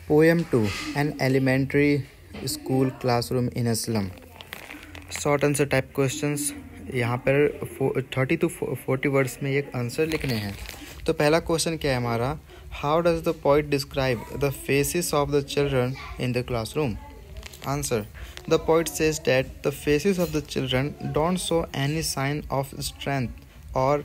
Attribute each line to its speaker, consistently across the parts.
Speaker 1: Poem 2. An elementary school classroom in a slum. Short answer type questions यहाँ पर 30 to 40 words में एक answer लिखने हैं। तो पहला क्वेश्चन क्या है हमारा, how does the poet describe the faces of the children in the classroom? Answer, the poet says that the faces of the children don't show any sign of strength और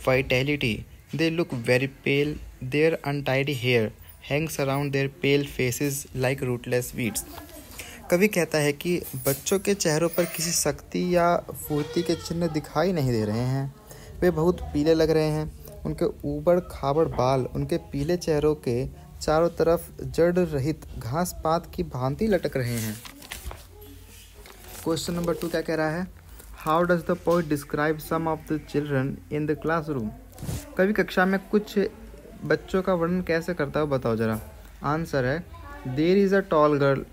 Speaker 1: vitality. They look very pale. Their untidy hair hangs around their pale faces like rootless weeds. कवि कहता है कि बच्चों के चेहरों पर किसी शक्ति या फुर्ती के चिन्ह दिखाई नहीं दे रहे हैं। वे बहुत पीले लग रहे हैं। उनके ऊबड़ खाबड़ बाल उनके पीले चेहरों के चारों तरफ जड़ रहित घास पात की भांति लटक रहे हैं। क्वेश्चन नंबर 2 क्या कह रहा है, how does the poet describe some of the children in the classroom? कवि कक्षा में कुछ बच्चों का वर्णन कैसे करता है बताओ जरा। आंसर है, there is a tall girl,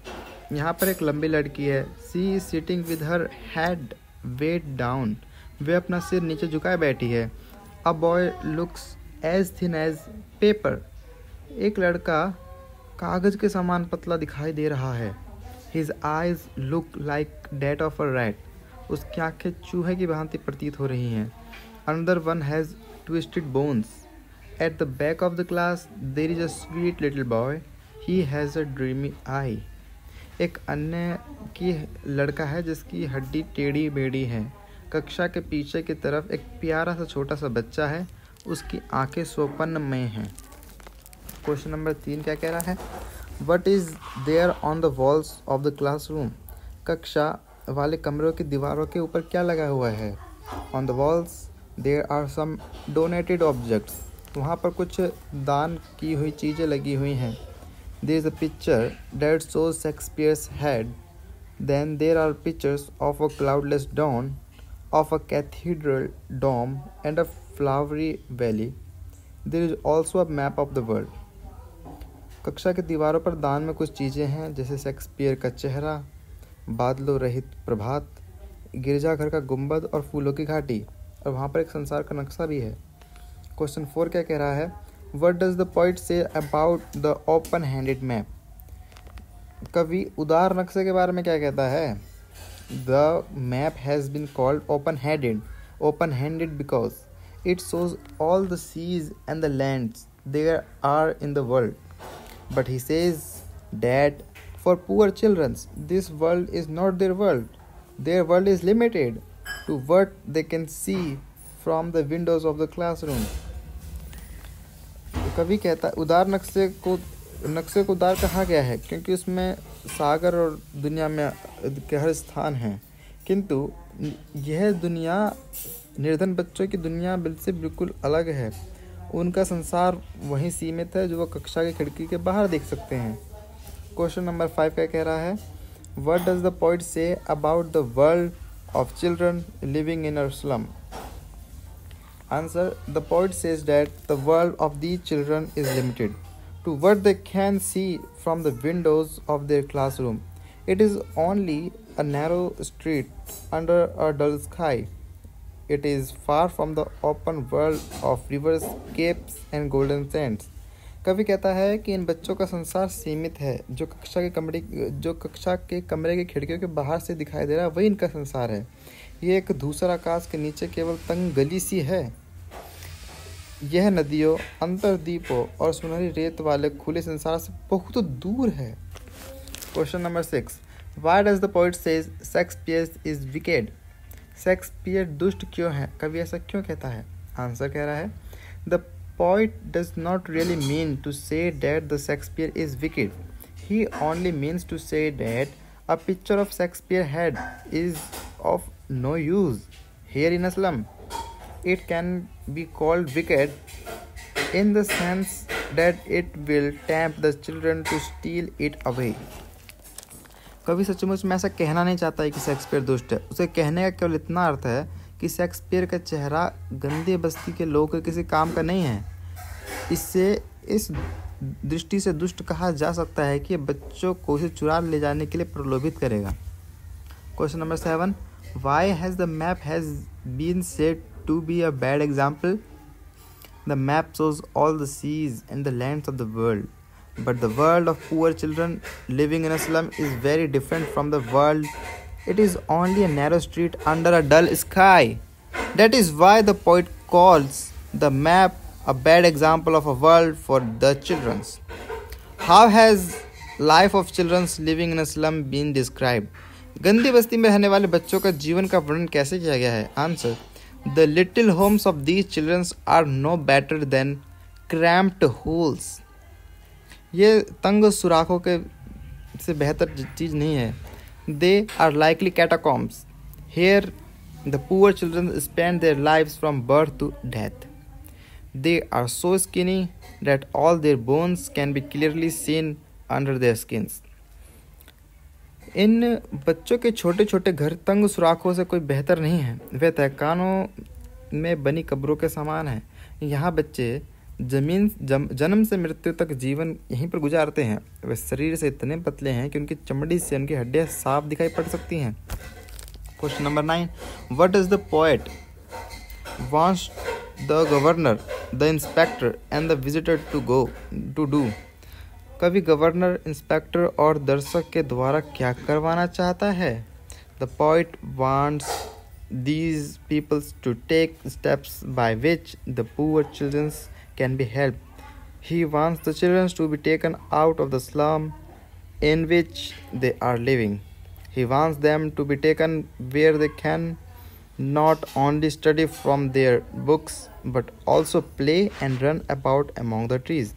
Speaker 1: यहाँ पर एक लंबी लड़की है। She is sitting with her head weighed down, वे अपना सिर नीचे झुकाए बैठी है। A boy looks as thin as paper, एक लड़का कागज के समान पतला दिखाई दे रहा है। His eyes look like that of a rat, उसकी आंखें चूहे की भांति प्रतीत हो रही हैं। Another one has twisted bones. At the back of the class there is a sweet little boy, he has a dreamy eye. एक अन्य की लड़का है जिसकी हड्डी टेढ़ी बेढ़ी है। कक्षा के पीछे की तरफ एक प्यारा सा छोटा सा बच्चा है, उसकी आंखें स्वप्न में हैं। क्वेश्चन नंबर 3 क्या कह रहा है, what is there on the walls of the classroom? कक्षा वाले कमरों की दीवारों के ऊपर क्या लगा हुआ है? On the walls there are some donated objects, वहाँ पर कुछ दान की हुई चीज़ें लगी हुई हैं। There is a picture that shows Shakespeare's head, then there are pictures of a cloudless dawn, of a cathedral dome and a flowery valley. There is also a map of the world. कक्षा की दीवारों पर दान में कुछ चीज़ें हैं जैसे शेक्सपियर का चेहरा, बादलों रहित प्रभात, गिरजाघर का गुंबद और फूलों की घाटी, और वहाँ पर एक संसार का नक्शा भी है। क्वेश्चन 4 क्या कह रहा है, what does the poet say about the open handed map? कवि उदार नक्शे के बारे में क्या कहता है? The map has been called open handed because it shows all the seas and the lands there are in the world, but he says that for poor children, this world is not their world. Their world is limited to what they can see from the windows of the classroom. कवि कहता है उदार नक्शे को उदार कहा गया है क्योंकि उसमें सागर और दुनिया में के हर स्थान हैं, किंतु यह दुनिया निर्धन बच्चों की दुनिया से बिल्कुल अलग है। उनका संसार वहीं सीमित है जो वह कक्षा की खिड़की के बाहर देख सकते हैं। क्वेश्चन नंबर 5 क्या कह रहा है, what does the poet say about the world of children living in a slum? Answer, the poet says that the world of these children is limited to what they can see from the windows of their classroom. It is only a narrow street under a dull sky. It is far from the open world of rivers, capes and golden sands. कवि कहता है कि इन बच्चों का संसार सीमित है, जो कक्षा के कमरे की खिड़कियों के बाहर से दिखाई दे रहा है वही इनका संसार है। ये एक धूसर आकाश के नीचे केवल तंग गली सी है। यह नदियों, अंतरद्वीपों और सुनहरी रेत वाले खुले संसार से बहुत दूर है। Question number 6, why does the poet says Shakespeare is wicked? Shakespeare दुष्ट क्यों है? कवि ऐसा क्यों कहता है? आंसर कह रहा है, the poet does not really mean to say that the Shakespeare is wicked. He only means to say that a picture of Shakespeare head is of no use here in a slum. It can be called wicked in the sense that it will tempt the children to steal it away. कवि सचमुच में ऐसा कहना नहीं चाहता है कि Shakespeare दुष्ट है। उसे कहने का केवल इतना अर्थ है कि शेक्सपियर का चेहरा गंदी बस्ती के लोगों के किसी काम का नहीं है। इससे इस दृष्टि से दुष्ट कहा जा सकता है कि बच्चों को इसे चुरा ले जाने के लिए प्रलोभित करेगा। Question number 7, why has the map has been said to be a bad example? The map shows all the seas and the lands of the world, But the world of poor children living in a slum is very different from the world. It is only a narrow street under a dull sky. That is why the poet calls the map a bad example of a world for the children. How has life of children living in a slum been described? गंदी बस्ती में रहने वाले बच्चों का जीवन का वर्णन कैसे किया गया है? Answer: The little homes of these children are no better than cramped holes. ये तंग सुराखों के से बेहतर चीज़ नहीं है. They are likely catacombs. Here the poor children spend their lives from birth to death. They are so skinny that all their bones can be clearly seen under their skins. इन बच्चों के छोटे छोटे घर तंग सुराखों से कोई बेहतर नहीं है. वे तहखानों में बनी कब्रों के समान हैं. यहाँ बच्चे जन्म से मृत्यु तक जीवन यहीं पर गुजारते हैं. वे शरीर से इतने पतले हैं कि उनकी चमड़ी से उनकी हड्डियाँ साफ दिखाई पड़ सकती हैं. Question number 9. What does the poet wants the governor, the inspector and the visitor to do? कवि गवर्नर, इंस्पेक्टर और दर्शक के द्वारा क्या करवाना चाहता है? The poet wants these people to take steps by which the poor children can be helped. He wants the children to be taken out of the slum in which they are living. He wants them to be taken where they can not only study from their books but also play and run about among the trees.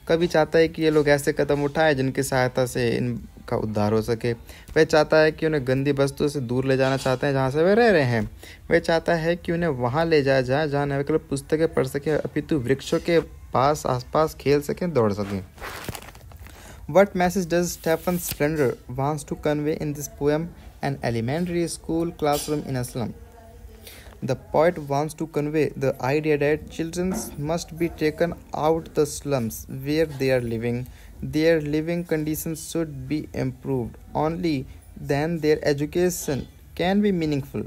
Speaker 1: कवि चाहता है कि ये लोग ऐसे कदम उठाएं जिनकी सहायता से इनका उद्धार हो सके. वह चाहता है कि उन्हें गंदी वस्तुओं से दूर ले जाना चाहते हैं जहाँ से वे रह रहे हैं. वह चाहता है कि उन्हें वहाँ ले जाया जाए जहाँ न केवल पुस्तकें पढ़ सकें अपितु वृक्षों के पास आसपास खेल सकें, दौड़ सकें. What message does Stephen Splendor wants to convey in this poem, An Elementary School Classroom in a Slum? The poet wants to convey the idea that children must be taken out the slums where they are living. Their living conditions should be improved. Only then their education can be meaningful.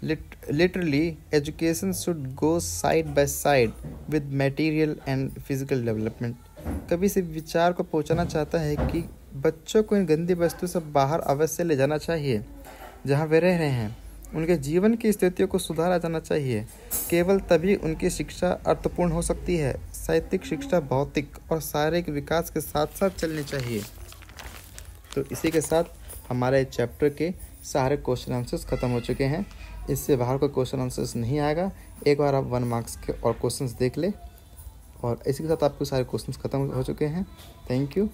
Speaker 1: Literally, education should go side by side with material and physical development. कवि से विचार को पहुंचाना चाहता है कि बच्चों को इन गंदी वस्तुओं से बाहर अवश्य ले जाना चाहिए जहां वे रह रहे हैं. उनके जीवन की स्थितियों को सुधारा जाना चाहिए. केवल तभी उनकी शिक्षा अर्थपूर्ण हो सकती है. साहित्यिक शिक्षा भौतिक और शारीरिक विकास के साथ साथ चलनी चाहिए. तो इसी के साथ हमारे चैप्टर के सारे क्वेश्चन आंसर्स ख़त्म हो चुके हैं. इससे बाहर कोई क्वेश्चन आंसर्स नहीं आएगा. एक बार आप 1 मार्क्स के और क्वेश्चंस देख ले और इसी के साथ आपके सारे क्वेश्चंस ख़त्म हो चुके हैं. Thank you.